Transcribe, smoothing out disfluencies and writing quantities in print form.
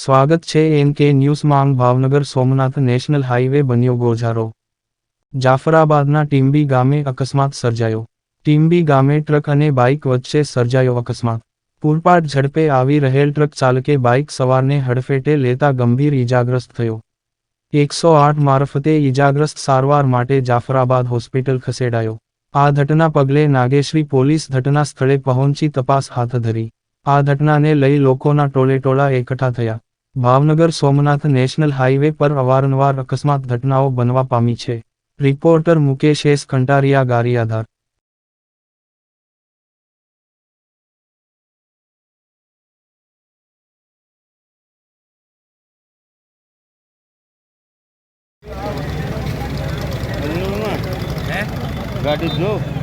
સ્વાગત છે એનકે ન્યૂઝમાં. ભાવનગર સોમનાથ નેશનલ હાઈવે બન્યો ગોઝારો. જાફરાબાદના ટીમ્બી ગામે અકસ્માત સર્જાયો. ટીમ્બી ગામે ટ્રક અને બાઇક વચ્ચે સર્જાયો અકસ્માત. પૂરપાટ ઝડપે આવી રહેલ ટ્રક ચાલકે બાઇક સવારને હડફેટે લેતા ગંભીર ઈજાગ્રસ્ત થયો. 108 મારફતે ઈજાગ્રસ્ત સારવાર માટે જાફરાબાદ હોસ્પિટલ ખસેડાયો. આ ઘટના પગલે નાગેશ્રી પોલીસ ઘટના સ્થળે પહોંચી તપાસ હાથ ધરી. આ ઘટનાને લઈ લોકોના ટોળેટોળા એકઠા થયા. ભાવનગર સોમનાથ નેશનલ હાઈવે પર અવારનવાર અકસ્માત ઘટનાઓ બનવા પામી છે. Reporter Mukesh S Kantariya, Gariadhar. ગાડી જો